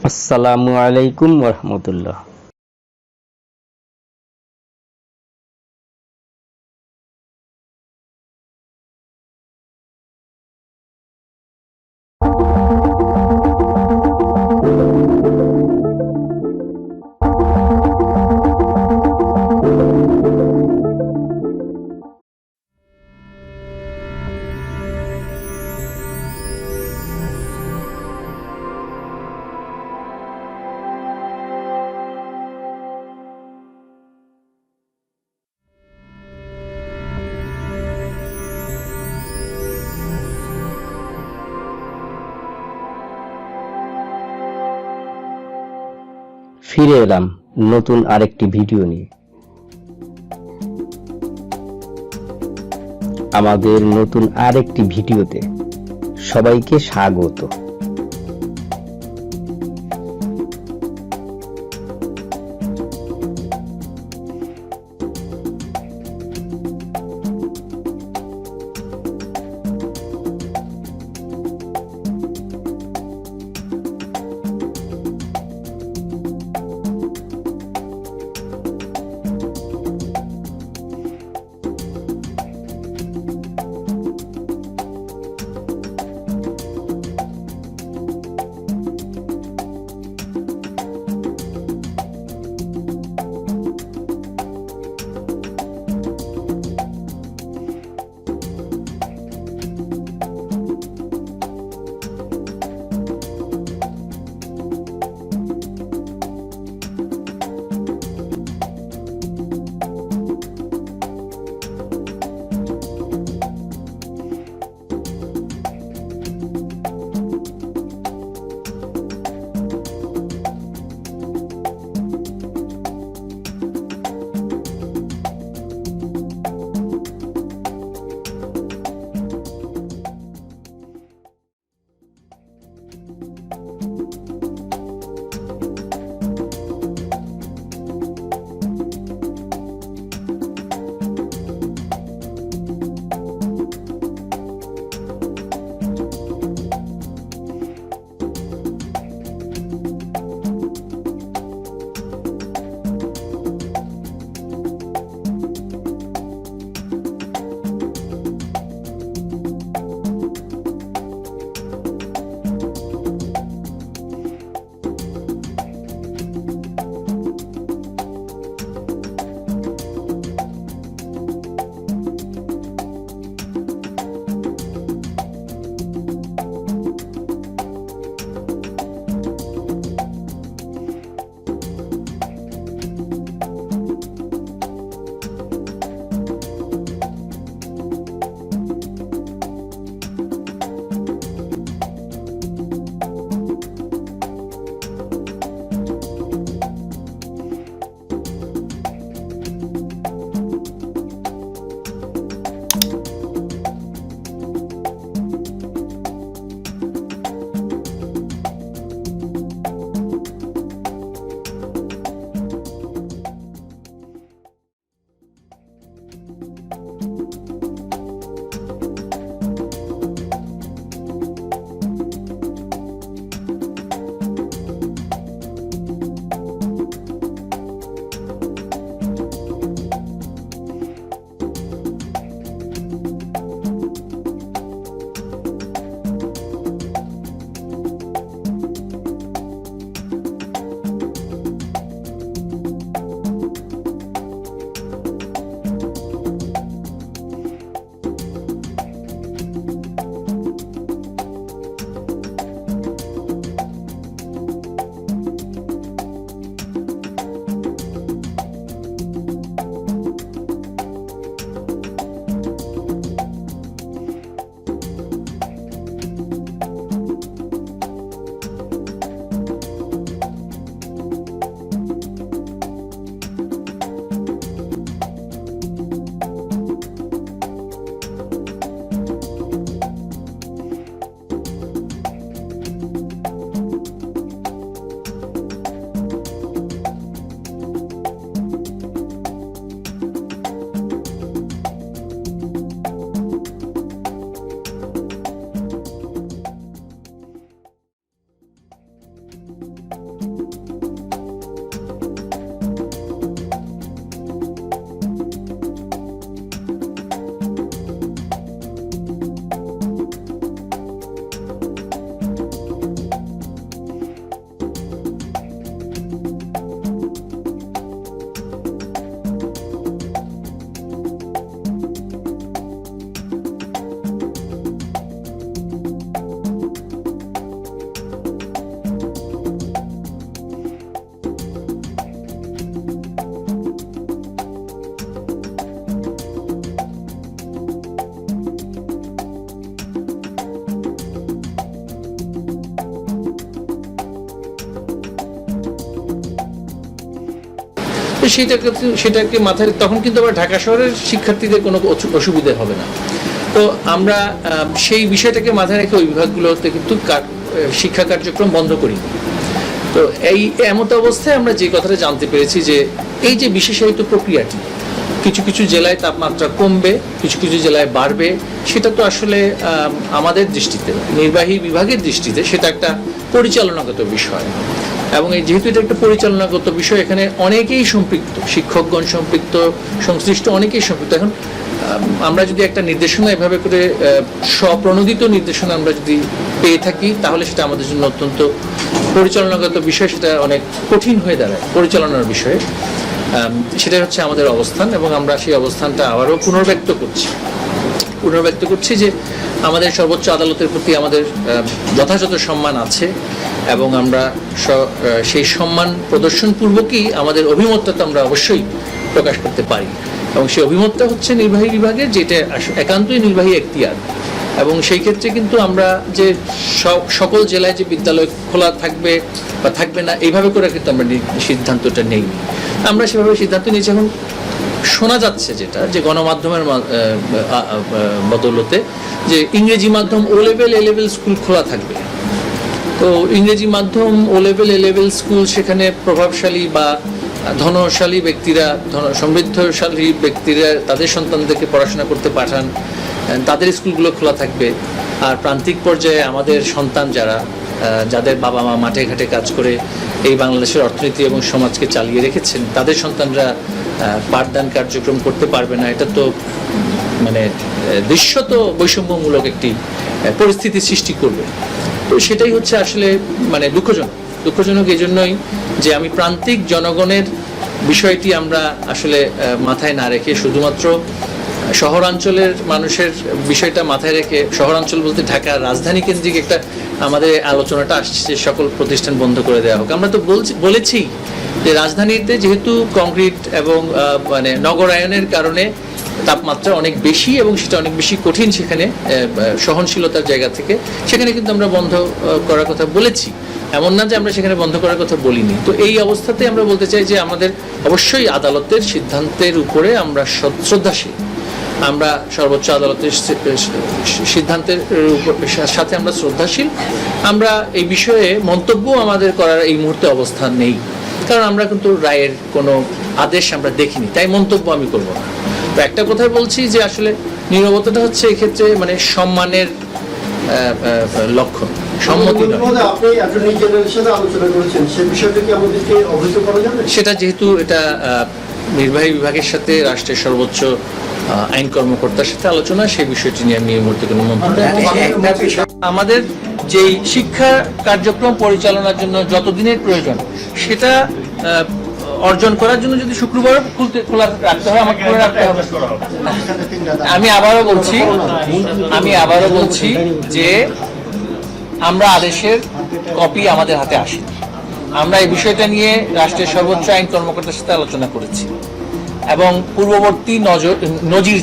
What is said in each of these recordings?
আসসালামু আলাইকুম ওরহমতুল্লাহ। ফিরে এলাম নতুন আরেকটি ভিডিও নিয়ে। আমাদের নতুন আরেকটি ভিডিওতে সবাইকে স্বাগত। সেটাকে মাথায় তখন কিন্তু আবার ঢাকা শহরের শিক্ষার্থীদের কোনো অসুবিধা হবে না। তো আমরা সেই বিষয়টাকে মাথায় রেখে ওই বিভাগগুলোতে কিন্তু শিক্ষা কার্যক্রম বন্ধ করি। তো এই এমত অবস্থায় আমরা যে কথাটা জানতে পেরেছি যে এই যে বিশেষায়িত প্রক্রিয়াটি কিছু কিছু জেলায় তাপমাত্রা কমবে, কিছু কিছু জেলায় বাড়বে, সেটা তো আসলে আমাদের দৃষ্টিতে, নির্বাহী বিভাগের দৃষ্টিতে সেটা একটা পরিচালনাগত বিষয়। এবং যেহেতু এটা একটা পরিচালনাগত বিষয়, এখানে অনেকেই সম্পৃক্ত, শিক্ষকগণ সম্পৃক্ত, সংশ্লিষ্ট অনেকেই সম্পৃক্ত। এখন আমরা যদি একটা নির্দেশনা এভাবে করে স্বপ্রণোদিত নির্দেশনা আমরা যদি পেয়ে থাকি, তাহলে সেটা আমাদের জন্য অত্যন্ত পরিচালনাগত বিষয়, সেটা অনেক কঠিন হয়ে দাঁড়ায় পরিচালনার বিষয়ে। সেটাই হচ্ছে আমাদের অবস্থান, এবং আমরা সেই অবস্থানটা আবারও পুনর্ব্যক্ত করছি যে আমাদের সর্বোচ্চ আদালতের প্রতি আমাদের যথাযথ সম্মান আছে, এবং আমরা সেই সম্মান প্রদর্শনপূর্বকই আমাদের অভিমতটা তো আমরা অবশ্যই প্রকাশ করতে পারি। এবং সেই অভিমতটা হচ্ছে নির্বাহী বিভাগের, যেটা একান্তই নির্বাহী এখতিয়ার। এবং সেই ক্ষেত্রে কিন্তু আমরা যে সকল জেলায় যে বিদ্যালয় খোলা থাকবে বা থাকবে না, এইভাবে করে কিন্তু আমরা সিদ্ধান্তটা নেই। আমরা সেভাবে সিদ্ধান্ত নিয়েছি। এখন শোনা যাচ্ছে যেটা, যে গণমাধ্যমের বদৌলতে যে ইংরেজি মাধ্যম ও লেভেল এ লেভেল স্কুল খোলা থাকবে। তো ইংরেজি মাধ্যম ও লেভেল এ লেভেল স্কুল, সেখানে প্রভাবশালী বা ধনশালী ব্যক্তিরা, সমৃদ্ধশালী ব্যক্তিরা তাদের সন্তানদেরকে পড়াশোনা করতে পাঠান, তাদের স্কুলগুলো খোলা থাকবে। আর প্রান্তিক পর্যায়ে আমাদের সন্তান যাদের বাবা মা মাঠে ঘাটে কাজ করে এই বাংলাদেশের অর্থনীতি এবং সমাজকে চালিয়ে রেখেছেন, তাদের সন্তানরা পাঠদান কার্যক্রম করতে পারবে না। এটা তো মানে দৃশ্যত বৈষম্যমূলক একটি পরিস্থিতি সৃষ্টি করবে। তো সেটাই হচ্ছে আসলে মানে দুঃখজনক এই জন্যই যে আমি প্রান্তিক জনগণের বিষয়টি আমরা আসলে মাথায় না রেখে শুধুমাত্র শহরাঞ্চলের মানুষের বিষয়টা মাথায় রেখে, শহরাঞ্চল বলতে ঢাকা রাজধানী কেন্দ্রিক একটা আমাদের আলোচনাটা আসছে যে সকল প্রতিষ্ঠান বন্ধ করে দেওয়া হোক। আমরা তো বলেছি যে রাজধানীতে যেহেতু কংক্রিট এবং মানে নগরায়নের কারণে তাপমাত্রা অনেক বেশি এবং সেটা অনেক বেশি কঠিন, সেখানে সহনশীলতার জায়গা থেকে সেখানে কিন্তু আমরা বন্ধ করার কথা বলেছি। এমন না যে আমরা সেখানে বন্ধ করার কথা বলিনি। তো এই অবস্থাতে আমরা বলতে চাই যে আমাদের অবশ্যই আদালতের সিদ্ধান্তের উপরে আমরা শ্রদ্ধাশীল। আমরা সর্বোচ্চ আদালতের সিদ্ধান্তের সাথে আমরা শ্রদ্ধাশীল। আমরা এই বিষয়ে মন্তব্য আমাদের করার এই মুহূর্তে অবস্থান নেই, কারণ আমরা কিন্তু রায়ের কোনো আদেশ আমরা দেখিনি, তাই মন্তব্য আমি করব না। তো একটা কথাই বলছি যে আসলে নীরবতাটা হচ্ছে এক্ষেত্রে মানে সম্মানের লক্ষণ, সম্মতি নয়। সেটা যেহেতু এটা নির্বাহী বিভাগের সাথে রাষ্ট্রের সর্বোচ্চ আইন কর্মকর্তার সাথে আলোচনা, সেই বিষয়টি নিয়ে আমি এই মুহূর্তে কোনো মন্তব্য। আমাদের যেই শিক্ষা কার্যক্রম পরিচালনার জন্য যত দিনের প্রয়োজন, সেটা অর্জন করার জন্য যদি শুক্রবার খোলা রাখতে হয়, আমাকে খোলা রাখতে হবে। আমি আবারও বলছি যে আমরা আদেশের কপি আমাদের হাতে আসে। আমরা এই বিষয়টা নিয়ে রাষ্ট্রের সর্বোচ্চ আইন কর্মকর্তার সাথে আলোচনা করেছি, এবং পূর্ববর্তী নজির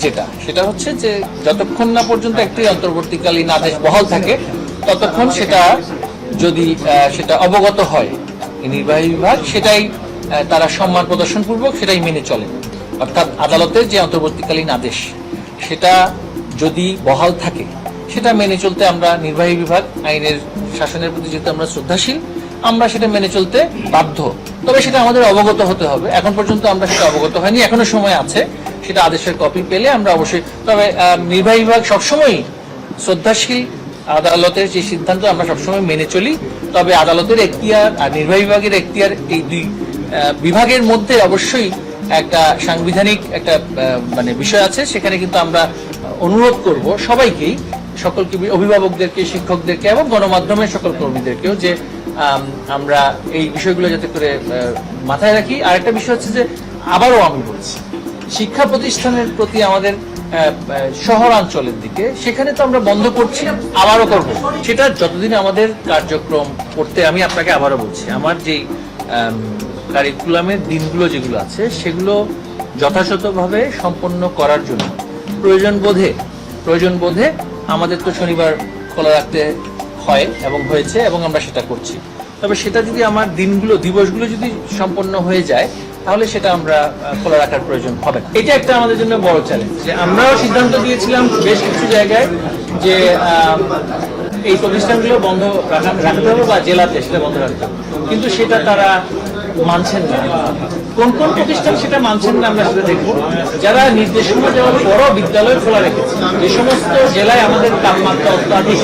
সেটা হচ্ছে যে যতক্ষণ না পর্যন্ত একটি অন্তর্বর্তীকালীন আদেশ বহাল থাকে, ততক্ষণ সেটা যদি সেটা অবগত হয় নির্বাহী বিভাগ, সেটাই তারা সম্মান প্রদর্শনপূর্বক সেটাই মেনে চলে। অর্থাৎ আদালতের যে অন্তর্বর্তীকালীন আদেশ, সেটা যদি বহাল থাকে, সেটা মেনে চলতে আমরা নির্বাহী বিভাগ আইনের শাসনের প্রতি যেহেতু আমরা শ্রদ্ধাশীল, আমরা সেটা মেনে চলতে বাধ্য। তবে সেটা আমাদের অবগত হতে হবে। এখন পর্যন্ত আমরা সেটা অবগত হয়নি, এখনো সময় আছে। সেটা আদেশের কপি পেলে আমরা অবশ্যই, তবে নির্বাহী বিভাগ সবসময় শ্রদ্ধাশীল, আদালতের যে সিদ্ধান্ত আমরা সবসময় মেনে চলি। তবে আদালতের এখতিয়ার আর নির্বাহী বিভাগের এখতিয়ার, এই দুই বিভাগের মধ্যে অবশ্যই একটা সাংবিধানিক একটা মানে বিষয় আছে। সেখানে কিন্তু আমরা অনুরোধ করব সবাইকেই, সকলকে, অভিভাবকদেরকে, শিক্ষকদেরকে এবং গণমাধ্যমের সকল কর্মীদেরকেও, যে আমরা এই বিষয়গুলো যাতে করে মাথায় রাখি। আরেকটা বিষয় হচ্ছে যে আবারও আমি বলছি, শিক্ষা প্রতিষ্ঠানের প্রতি আমাদের শহরাঞ্চলের দিকে, সেখানে তো আমরা বন্ধ করছি, আবারও করবো। সেটা যতদিন আমাদের কার্যক্রম করতে, আমি আপনাকে আবারও বলছি, আমার যেই কারিকুলামের দিনগুলো যেগুলো আছে, সেগুলো যথাযথভাবে সম্পন্ন করার জন্য প্রয়োজন বোধে আমাদের তো শনিবার খোলা রাখতে হয় এবং হয়েছে, এবং আমরা সেটা করছি। তবে সেটা যদি আমার দিবসগুলো যদি সম্পন্ন হয়ে যায়, তাহলে সেটা আমরা খোলা রাখার প্রয়োজন হবে না। এটা একটা আমাদের জন্য বড় চ্যালেঞ্জ, যে আমরাও সিদ্ধান্ত দিয়েছিলাম বেশ কিছু জায়গায় যে এই প্রতিষ্ঠানগুলো বন্ধ রাখতে হবে বা জেলাতে সেটা বন্ধ রাখতে হবে, কিন্তু সেটা তারা মানছেন না। কোন কোন প্রতিষ্ঠান সেটা মানছেন না আমরা সেটা দেখব। যারা নির্দেশনা দেওয়ার পরও বিদ্যালয় খোলা রেখেছে, যে সমস্ত জেলায় আমাদের তাপমাত্রা অত্যাধিক,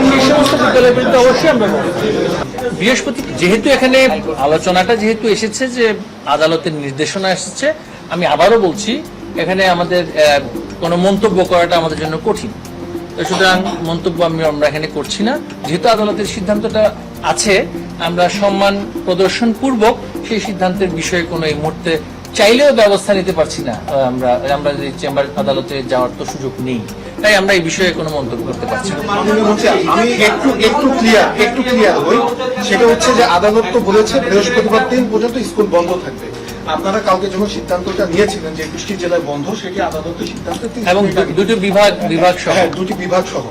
সেই সমস্ত বিদ্যালয়ের বিরুদ্ধে অবশ্যই আমরা বলব। বৃহস্পতি যেহেতু এখানে আলোচনাটা যেহেতু এসেছে যে আদালতের নির্দেশনা এসেছে, আমি আবারও বলছি এখানে আমাদের কোনো মন্তব্য করাটা আমাদের জন্য কঠিন। তো সুতরাং মন্তব্য আমরা এখানে করছি না। যেহেতু আদালতের সিদ্ধান্তটা আছে, আমরা সম্মান প্রদর্শন পূর্বক সেই সিদ্ধান্তের বিষয়ে কোনো এই মুহূর্তে চাইলেও ব্যবস্থা নিতে পারছি না। আমরা যে চেম্বার আদালতে যাওয়ার তো সুযোগ নেই, তাই আমরা এই বিষয়ে কোনো মন্তব্য করতে পারছি না। আমি একটু ক্লিয়ার হই, সেটা হচ্ছে যে আদালত তো বলেছে বৃহস্পতিবার দিন পর্যন্ত স্কুল বন্ধ থাকবে। আপনারা কালকে যখন সিদ্ধান্তটা নিয়েছিলেন যে 21টি জেলায় বন্ধ, সেটি আদালতের সিদ্ধান্ত এবং দুটি বিভাগ সহ দুটি বিভাগ সহ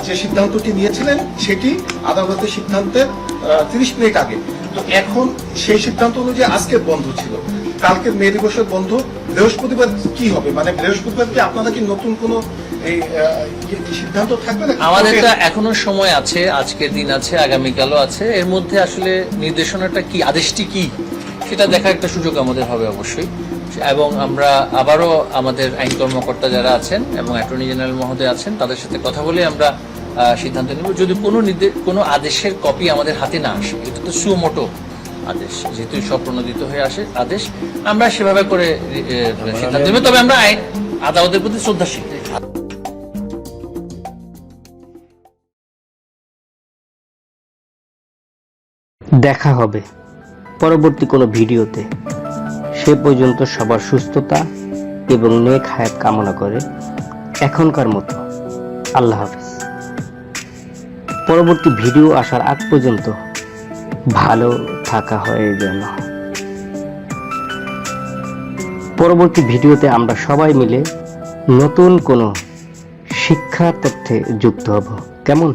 যে সিদ্ধান্তটি নিয়েছিলেন সেটি আদালতের সিদ্ধান্তের 30 মিনিট আগে। তো এখন সেই সিদ্ধান্ত অনুযায়ী আজকে বন্ধ ছিল, কালকে মে দিবসের বন্ধ, বৃহস্পতিবার কি হবে? মানে বৃহস্পতিবার কি আপনারা কি নতুন কোনো এই সিদ্ধান্ত থাকবে না? আমাদের তো এখনো সময় আছে, আজকের দিন আছে, আগামীকালও আছে। এর মধ্যে আসলে নির্দেশনাটা কি, আদেশটি কি, সেটা দেখার একটা সুযোগ আমাদের হবে অবশ্যই। এবং আমরা আবারও আমাদের আইন কর্মকর্তা যারা আছেন এবং অ্যাটর্নি জেনারেল মহোদয় আছেন, তাদের সাথে কথা বলে আমরা সিদ্ধান্ত নেব। যদি কোনো আদেশের কপি আমাদের হাতে না আসে, এটা তো সুমোটো আদেশ, যেহেতু স্বপ্রণোদিত হয়ে আসে আদেশ, আমরা সেভাবে করে সিদ্ধান্ত নেব। তবে আমরা আদালতের প্রতি শ্রদ্ধাশীল। দেখা হবে পরবর্তী কোনো ভিডিওতে। সে পর্যন্ত সবার সুস্থতা এবং নেক হায়াত কামনা করে এখনকার মতো আল্লাহ হাফেজ। পরবর্তী ভিডিও আসার আগ পর্যন্ত ভালো থাকা হয় যেন। পরবর্তী ভিডিওতে আমরা সবাই মিলে নতুন কোনো শিক্ষা তথ্যে যুক্ত হব। কেমন?